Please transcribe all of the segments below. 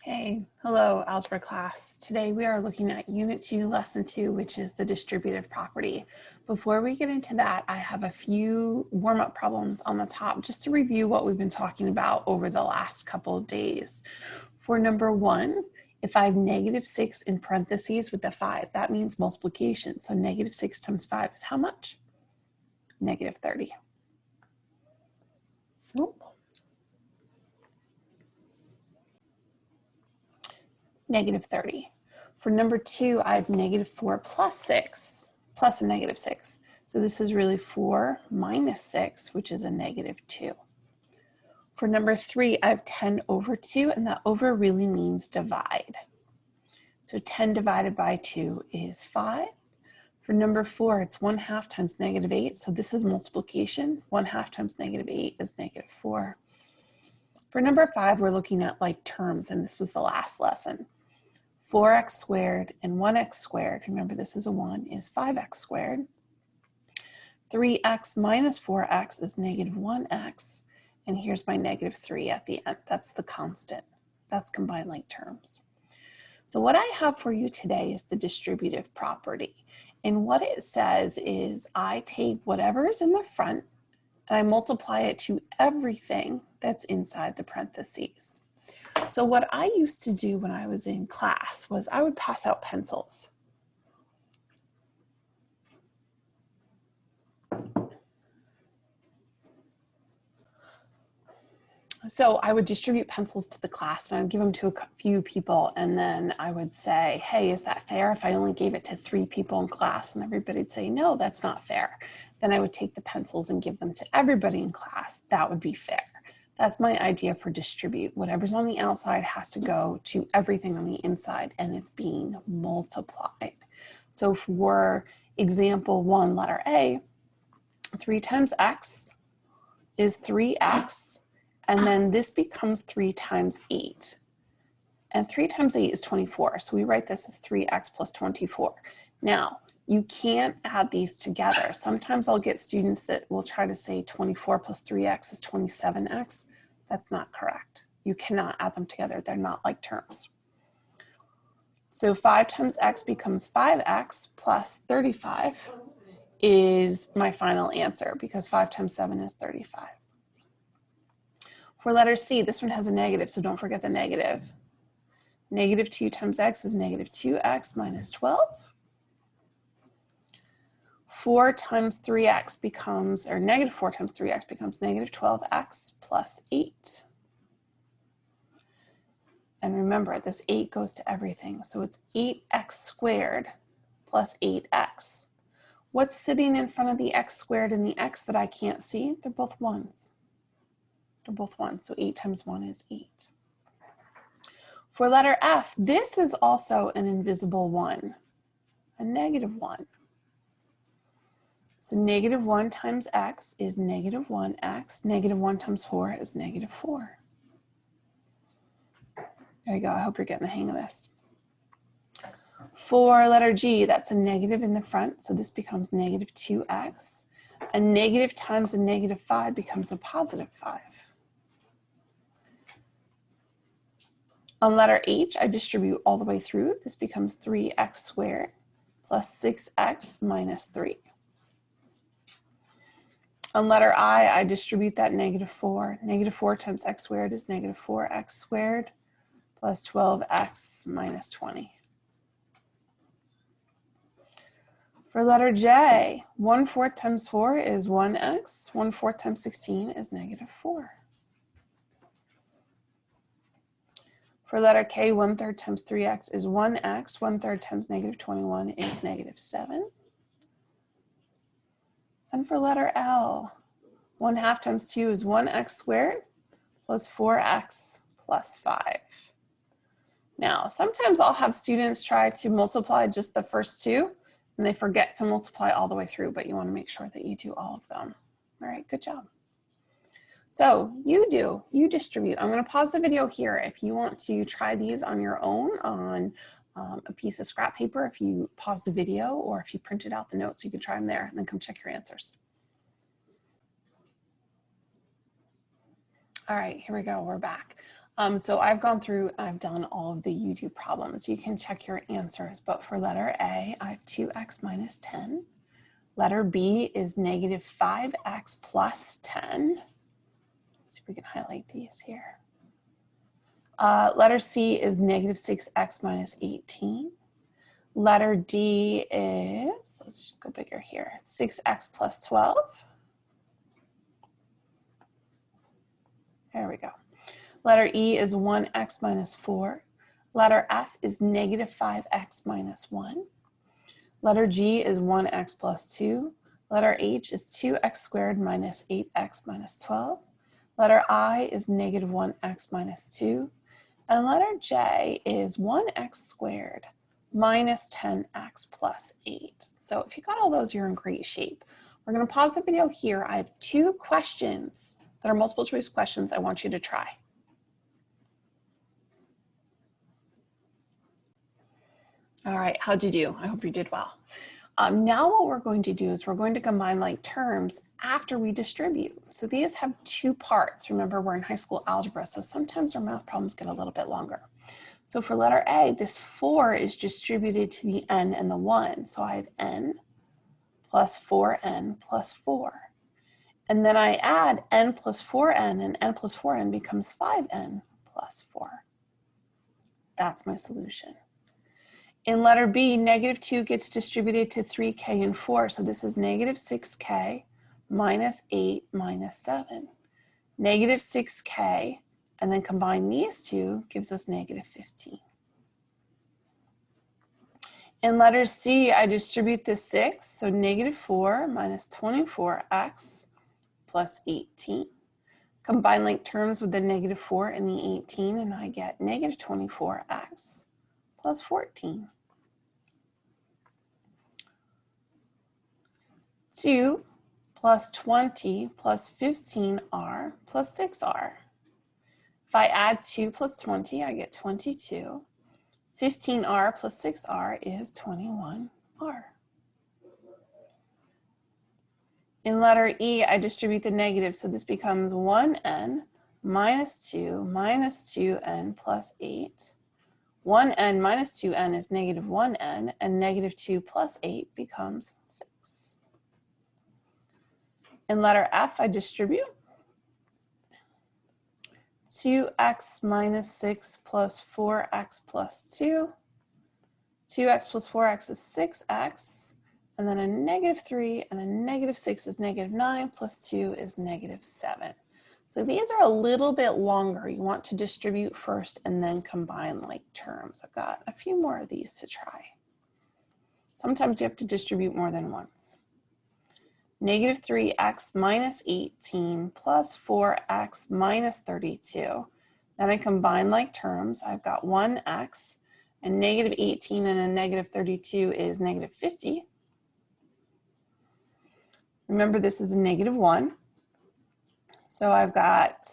Hey, hello, algebra class. Today we are looking at Unit 2, Lesson 2, which is the distributive property. Before we get into that, I have a few warm-up problems on the top just to review what we've been talking about over the last couple of days. For number 1, if I have -6 in parentheses with a 5, that means multiplication. So -6 times 5 is how much? -30. Nope. -30. For number 2, I have -4 plus 6, plus a -6. So this is really 4 minus 6, which is a -2. For number 3, I have 10 over 2, and that over really means divide. So 10 divided by 2 is 5. For number 4, it's 1/2 times -8, so this is multiplication. 1/2 times -8 is -4. For number 5, we're looking at like terms, and this was the last lesson. 4x squared and 1x squared, remember this is a 1, is 5x squared. 3x minus 4x is -1x. And here's my -3 at the end. That's the constant. That's combined like terms. So what I have for you today is the distributive property. And what it says is I take whatever's in the front and I multiply it to everything that's inside the parentheses. So what I used to do when I was in class was I would pass out pencils. So I would distribute pencils to the class and I would give them to a few people, and then I would say, hey, is that fair if I only gave it to 3 people in class? And everybody would say, no, that's not fair. Then I would take the pencils and give them to everybody in class. That would be fair. That's my idea for distribute. Whatever's on the outside has to go to everything on the inside, and it's being multiplied. So for example 1, letter A, 3 times x is 3x. And then this becomes 3 times 8. And 3 times 8 is 24. So we write this as 3x plus 24. Now, you can't add these together. Sometimes I'll get students that will try to say 24 plus 3x is 27x. That's not correct. You cannot add them together. They're not like terms. So 5 times x becomes 5x plus 35 is my final answer because 5 times 7 is 35. For letter C, this one has a negative, so don't forget the negative. -2 times x is -2x minus 12. 4 times 3x becomes, or -4 times 3x becomes -12x plus 8. And remember, this 8 goes to everything, so it's 8x squared plus 8x. What's sitting in front of the x squared and the x that I can't see? They're both 1s. They're both 1, so 8 times 1 is 8. For letter F, this is also an invisible 1, a -1. So -1 times x is -1x. -1 times 4 is -4. There you go. I hope you're getting the hang of this. For letter G, that's a negative in the front, so this becomes -2x. A negative times a -5 becomes a +5. On letter H, I distribute all the way through. This becomes 3x squared plus 6x minus 3. On letter I distribute that -4. -4 times x squared is -4x squared plus 12x minus 20. For letter J, 1/4 times 4 is 1x. 1/4 times 16 is -4. For letter K, 1/3 times 3x is 1x. 1/3 times -21 is -7. And for letter L, 1/2 times 2 is 1x squared plus 4x plus 5. Now, sometimes I'll have students try to multiply just the first 2, and they forget to multiply all the way through, but you want to make sure that you do all of them. All right, good job. So you distribute. I'm going to pause the video here. If you want to try these on your own on a piece of scrap paper, if you pause the video or if you printed out the notes, you can try them there and then come check your answers. All right, here we go. We're back. So I've gone through, I've done all of the YouTube problems. You can check your answers, but for letter A, I have 2x minus 10. Letter B is negative 5x plus 10. Let's see if we can highlight these here. Letter C is negative 6x minus 18. Letter D is, let's go bigger here, 6x plus 12. There we go. Letter E is 1x minus 4. Letter F is negative 5x minus 1. Letter G is 1x plus 2. Letter H is 2x squared minus 8x minus 12. Letter I is negative 1x minus 2. And letter J is 1x squared minus 10x plus 8. So if you got all those, you're in great shape. We're going to pause the video here. I have 2 questions that are multiple choice questions I want you to try. All right, how'd you do? I hope you did well. Now what we're going to do is we're going to combine like terms after we distribute. So these have 2 parts. Remember, we're in high school algebra, so sometimes our math problems get a little bit longer. So for letter A, this 4 is distributed to the n and the 1. So I have n plus 4n plus 4. And then I add n plus 4n, and n plus 4n becomes 5n plus 4. That's my solution. In letter B, negative 2 gets distributed to 3k and 4. So this is negative 6k minus 8 minus 7. Negative 6k, and then combine these 2 gives us negative 15. In letter C, I distribute the 6. So negative 4 minus 24x plus 18. Combine like terms with the negative 4 and the 18, and I get negative 24x plus 14. 2 plus 20 plus 15r plus 6r. If I add 2 plus 20, I get 22. 15r plus 6r is 21r. In letter E, I distribute the negative, so this becomes 1n minus 2n plus 8. 1n minus 2n is negative 1n, and negative 2 plus 8 becomes 6. In letter F, I distribute 2x minus 6 plus 4x plus 2. 2x plus 4x is 6x, and then a negative 3 and a negative 6 is negative 9 plus 2 is negative 7. So these are a little bit longer. You want to distribute first and then combine like terms. I've got a few more of these to try. Sometimes you have to distribute more than once. Negative 3x minus 18 plus 4x minus 32. Then I combine like terms. I've got 1x, and negative 18 and a negative 32 is negative 50. Remember, this is a negative 1. So I've got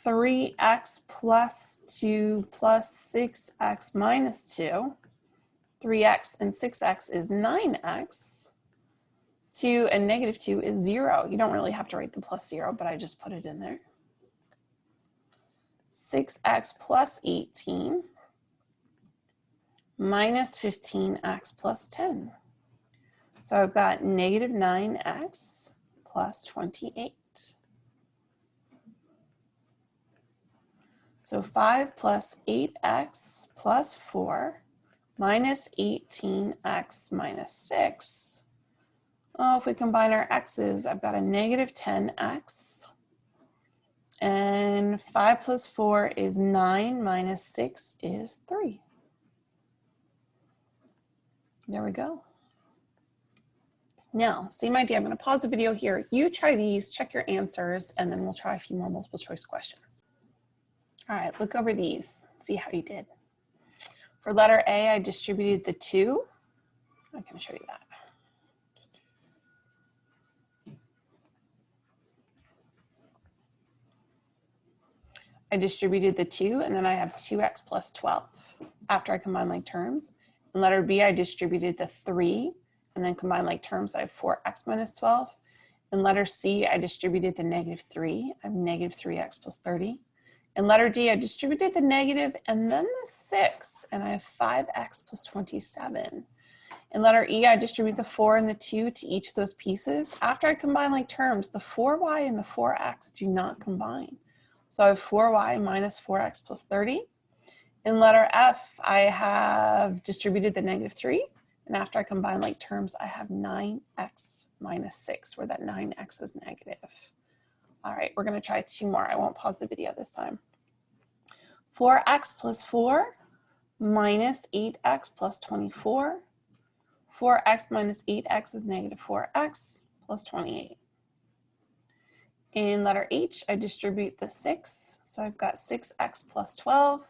3x plus 2 plus 6x minus 2. 3x and 6x is 9x. 2 and negative 2 is 0. You don't really have to write the plus 0, but I just put it in there. 6x plus 18 minus 15x plus 10. So I've got negative 9x plus 28. So 5 plus 8x plus 4 minus 18x minus 6. Oh, if we combine our x's, I've got a negative 10x. And 5 plus 4 is 9 minus 6 is 3. There we go. Now, same idea. I'm going to pause the video here. You try these, check your answers, and then we'll try a few more multiple choice questions. All right, look over these. See how you did. For letter A, I distributed the 2. I can show you that. I distributed the 2, and then I have 2x plus 12 after I combine like terms. In letter B, I distributed the 3, and then combine like terms. I have 4x minus 12. In letter C, I distributed the negative 3. I have negative 3x plus 30. In letter D, I distributed the negative and then the 6, and I have 5x plus 27. In letter E, I distribute the 4 and the 2 to each of those pieces. After I combine like terms, the 4y and the 4x do not combine. So I have 4y minus 4x plus 30. In letter F, I have distributed the negative 3. And after I combine like terms, I have 9x minus 6, where that 9x is negative. All right, we're going to try 2 more. I won't pause the video this time. 4x plus 4 minus 8x plus 24. 4x minus 8x is negative 4x plus 28. In letter H, I distribute the 6. So I've got 6x plus 12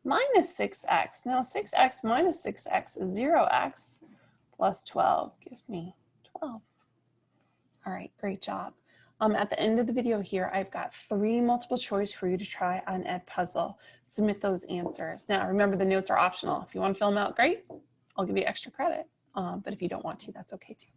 minus 6x. Now 6x minus 6x is 0x plus 12 gives me 12. All right, great job. At the end of the video here, I've got 3 multiple choice for you to try on Edpuzzle. Submit those answers. Now remember, the notes are optional. If you want to fill them out, great. I'll give you extra credit. But if you don't want to, that's okay too.